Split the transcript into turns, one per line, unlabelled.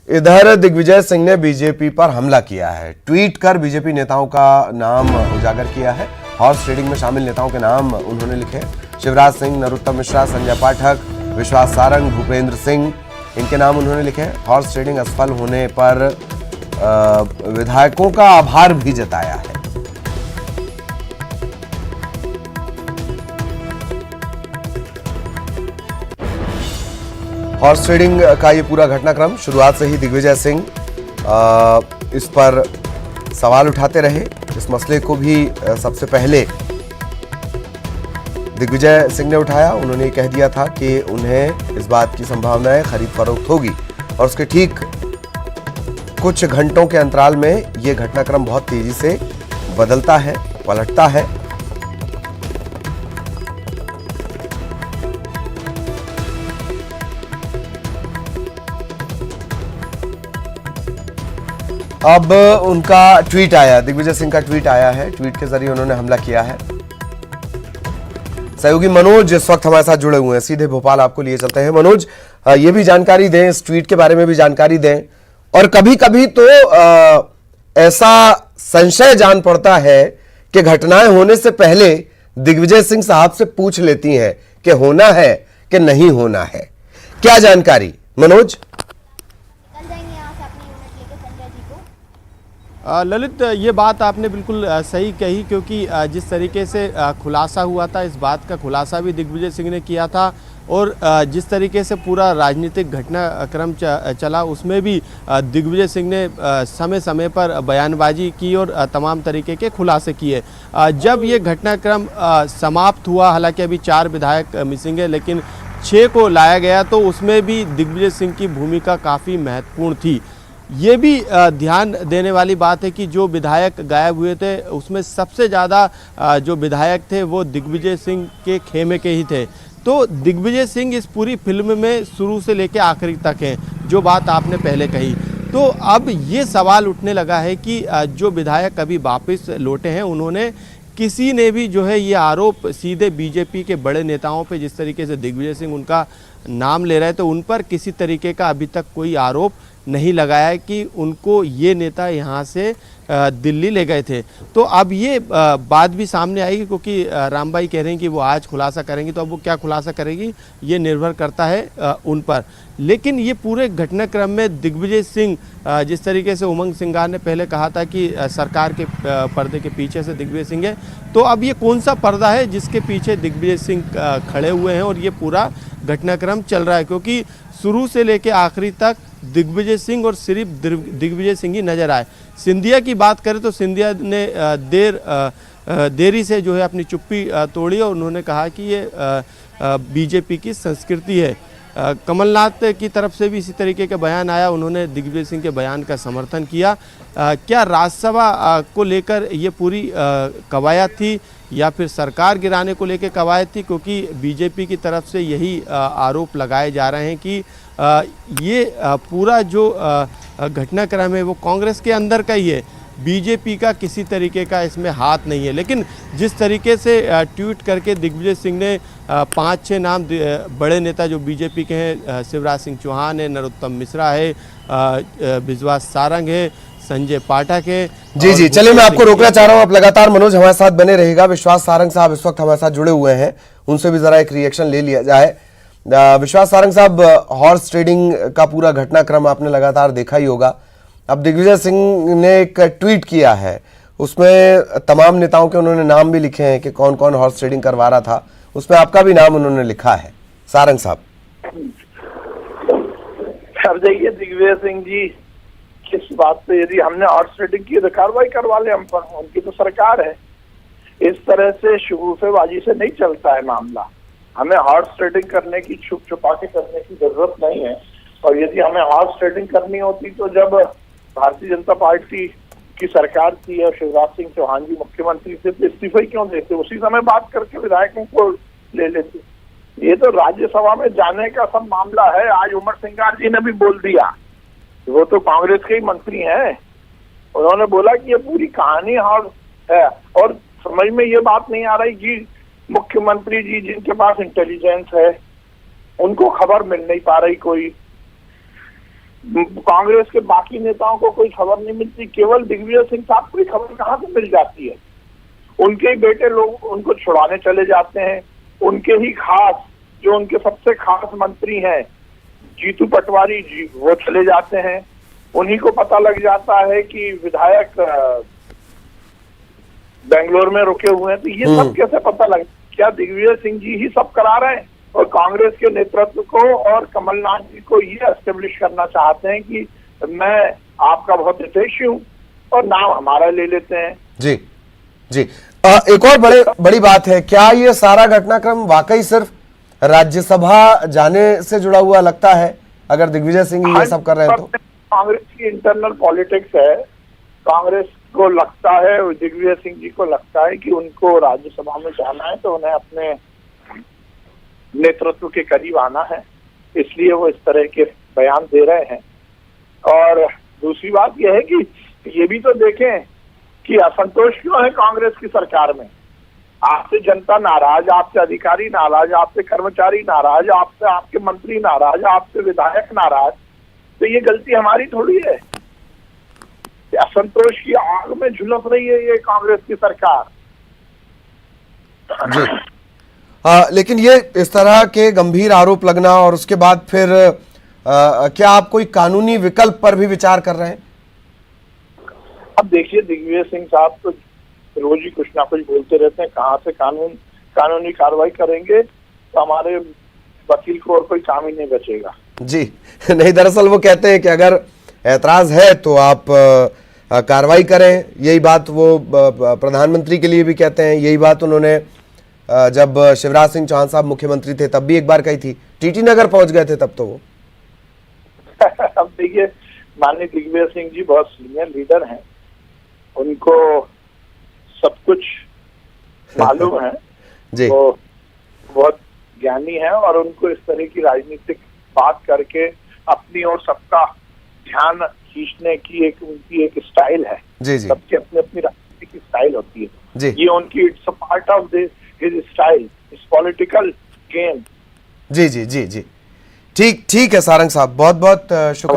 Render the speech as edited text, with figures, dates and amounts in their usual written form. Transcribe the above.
इधर दिग्विजय सिंह ने बीजेपी पर हमला किया है। ट्वीट कर बीजेपी नेताओं का नाम उजागर किया है। हॉर्स ट्रेडिंग में शामिल नेताओं के नाम उन्होंने लिखे। शिवराज सिंह, नरोत्तम मिश्रा, संजय पाठक, विश्वास सारंग, भूपेंद्र सिंह, इनके नाम उन्होंने लिखे। हॉर्स ट्रेडिंग असफल होने पर विधायकों का आभार भी जताया है। हॉर्स ट्रेडिंग का ये पूरा घटनाक्रम शुरुआत से ही दिग्विजय सिंह इस पर सवाल उठाते रहे। इस मसले को भी सबसे पहले दिग्विजय सिंह ने उठाया। उन्होंने कह दिया था कि उन्हें इस बात की संभावना है खरीद फरोख्त होगी और उसके ठीक कुछ घंटों के अंतराल में ये घटनाक्रम बहुत तेजी से बदलता है, पलटता है। अब उनका ट्वीट आया, दिग्विजय सिंह का ट्वीट आया है। ट्वीट के जरिए उन्होंने हमला किया है। सहयोगी मनोज इस वक्त हमारे साथ जुड़े हुए हैं, सीधे भोपाल आपको लिए चलते हैं। मनोज, ये भी जानकारी दें, इस ट्वीट के बारे में भी जानकारी दें। और कभी कभी तो ऐसा संशय जान पड़ता है कि घटनाएं होने से पहले दिग्विजय सिंह साहब से पूछ लेती हैं कि होना है कि नहीं होना है। क्या जानकारी मनोज?
ललित, ये बात आपने बिल्कुल सही कही, क्योंकि जिस तरीके से खुलासा हुआ था, इस बात का खुलासा भी दिग्विजय सिंह ने किया था और जिस तरीके से पूरा राजनीतिक घटनाक्रम चला उसमें भी दिग्विजय सिंह ने समय समय पर बयानबाजी की और तमाम तरीके के खुलासे किए। जब ये घटनाक्रम समाप्त हुआ, हालांकि अभी 4 विधायक मिसिंग है, लेकिन 6 को लाया गया, तो उसमें भी दिग्विजय सिंह की भूमिका काफ़ी महत्वपूर्ण थी। ये भी ध्यान देने वाली बात है कि जो विधायक गायब हुए थे उसमें सबसे ज़्यादा जो विधायक थे वो दिग्विजय सिंह के खेमे के ही थे। तो दिग्विजय सिंह इस पूरी फिल्म में शुरू से लेकर आखिरी तक हैं, जो बात आपने पहले कही। तो अब ये सवाल उठने लगा है कि जो विधायक अभी वापस लौटे हैं, उन्होंने किसी ने भी जो है ये आरोप सीधे बीजेपी के बड़े नेताओं पे, जिस तरीके से दिग्विजय सिंह उनका नाम ले रहे हैं, तो उन पर किसी तरीके का अभी तक कोई आरोप नहीं लगाया है कि उनको ये नेता यहाँ से दिल्ली ले गए थे। तो अब ये बात भी सामने आएगी, क्योंकि रामबाई कह रहे हैं कि वो आज खुलासा करेंगी, तो अब वो क्या खुलासा करेगी ये निर्भर करता है उन पर। लेकिन ये पूरे घटनाक्रम में दिग्विजय सिंह, जिस तरीके से उमंग सिंगार ने पहले कहा था कि सरकार के पर्दे के पीछे से दिग्विजय सिंह है, तो अब ये कौन सा पर्दा है जिसके पीछे दिग्विजय सिंह खड़े हुए हैं और ये पूरा घटनाक्रम चल रहा है? क्योंकि शुरू से लेकर आखिरी तक दिग्विजय सिंह और सिर्फ दिग्विजय सिंह ही नजर आए। सिंधिया की बात करें तो सिंधिया ने देरी से जो है अपनी चुप्पी तोड़ी और उन्होंने कहा कि ये बीजेपी की संस्कृति है। कमलनाथ की तरफ से भी इसी तरीके का बयान आया, उन्होंने दिग्विजय सिंह के बयान का समर्थन किया। क्या राज्यसभा को लेकर ये पूरी कवायद थी या फिर सरकार गिराने को लेकर कवायद थी? क्योंकि बीजेपी की तरफ से यही आरोप लगाए जा रहे हैं कि ये पूरा जो घटनाक्रम है वो कांग्रेस के अंदर का ही है, बीजेपी का किसी तरीके का इसमें हाथ नहीं है। लेकिन जिस तरीके से ट्वीट करके दिग्विजय सिंह ने 5-6 नाम बड़े नेता जो बीजेपी के हैं, शिवराज सिंह चौहान है, नरोत्तम मिश्रा है, विश्वास सारंग है, संजय पाठक है।
जी, चलिए मैं आपको रोकना चाह रहा हूं, आप लगातार मनोज हमारे साथ बने रहेगा। विश्वास सारंग साहब इस वक्त हमारे साथ जुड़े हुए हैं, उनसे भी जरा एक रिएक्शन ले लिया जाए। विश्वास सारंग साहब, हॉर्स ट्रेडिंग का पूरा घटनाक्रम आपने लगातार देखा ही होगा। अब दिग्विजय सिंह ने एक ट्वीट किया है, उसमें तमाम नेताओं के उन्होंने नाम भी लिखे हैं कि कौन कौन हॉर्स ट्रेडिंग करवा रहा था, उसमें आपका भी नाम उन्होंने लिखा है। सारंग साहब,
जाइए दिग्विजय सिंह जी, किस बात पे यदि हमने हॉर्स ट्रेडिंग की तो कार्रवाई करवा ले हम पर, उनकी तो सरकार है। इस तरह से शगुफेबाजी से नहीं चलता है मामला। हमें हॉर्स ट्रेडिंग करने की, छुप छुपा के करने की जरूरत नहीं है। और यदि हमें हॉर्स ट्रेडिंग करनी होती तो जब भारतीय जनता पार्टी की सरकार थी और शिवराज सिंह चौहान जी मुख्यमंत्री थे तो इस्तीफे क्यों देते? उसी समय बात करके विधायकों को ले लेते। ये तो राज्यसभा में जाने का सब मामला है। आज उमर सिंगार जी ने भी बोल दिया, वो तो कांग्रेस के ही मंत्री हैं, उन्होंने बोला कि ये पूरी कहानी है। और समझ में ये बात नहीं आ रही कि मुख्यमंत्री जी जिनके पास इंटेलिजेंस है उनको खबर मिल नहीं पा रही कोई। कांग्रेस के बाकी नेताओं को कोई खबर नहीं मिलती, केवल दिग्विजय सिंह साहब को खबर कहाँ से मिल जाती है। उनके ही बेटे लोग उनको छुड़ाने चले जाते हैं, उनके ही खास, जो उनके सबसे खास मंत्री हैं जीतू पटवारी जी, वो चले जाते हैं। उन्हीं को पता लग जाता है कि विधायक बेंगलोर में रुके हुए हैं। तो ये सब कैसे पता लग, क्या दिग्विजय सिंह जी ही सब करा रहे हैं और कांग्रेस के नेतृत्व को और कमलनाथ जी को ये एस्टेब्लिश करना चाहते हैं कि मैं आपका बहुत हितैषी हूं और नाम हमारा ले लेते हैं।
जी जी। एक और बड़ी बात है, क्या ये सारा घटनाक्रम वाकई सिर्फ राज्यसभा जाने से जुड़ा हुआ लगता है, अगर दिग्विजय सिंह ये सब कर रहे हैं तो?
कांग्रेस की इंटरनल पॉलिटिक्स है। कांग्रेस को लगता है, दिग्विजय सिंह जी को लगता है कि उनको राज्यसभा में जाना है तो उन्हें अपने नेतृत्व के करीब आना है, इसलिए वो इस तरह के बयान दे रहे हैं। और दूसरी बात यह है कि ये भी तो देखें कि असंतोष क्यों है कांग्रेस की सरकार में। आपसे जनता नाराज, आपसे अधिकारी नाराज, आपसे कर्मचारी नाराज, आपसे आपके मंत्री नाराज, आपसे विधायक नाराज, तो ये गलती हमारी थोड़ी है। असंतोष की आग में झुलस रही है ये कांग्रेस की सरकार।
जी। लेकिन ये इस तरह के गंभीर आरोप लगना और उसके बाद फिर क्या आप कोई कानूनी विकल्प पर भी विचार कर रहे हैं?
अब देखिए, दिग्विजय सिंह साहब तो रोज ही कुछ ना कुछ बोलते रहते हैं, कहाँ से कानूनी कार्रवाई करेंगे, तो हमारे वकील को और कोई काम ही नहीं बचेगा।
जी नहीं, दरअसल वो कहते हैं कि अगर ऐतराज है तो आप कार्रवाई करें। यही बात वो प्रधानमंत्री के लिए भी कहते हैं। यही बात उन्होंने जब शिवराज सिंह चौहान साहब मुख्यमंत्री थे तब भी एक बार कही थी। टीटी नगर पहुंच गए थे तब तो वो।
अब देखिए, माननीय दिग्विजय सिंह जी बहुत सीनियर लीडर हैं, उनको सब कुछ मालूम है
जी।
वो बहुत ज्ञानी है और उनको इस तरह की राजनीतिक बात करके अपनी और सबका ध्यान खींचने की उनकी एक स्टाइल है।
जी जी।
सबकी अपनी अपनी राजनीति की स्टाइल होती है
जी।
ये उनकी, it's a part of his style, इस पॉलिटिकल गेम।
जी जी जी जी। ठीक है सारंग साहब, बहुत बहुत शुक्रिया।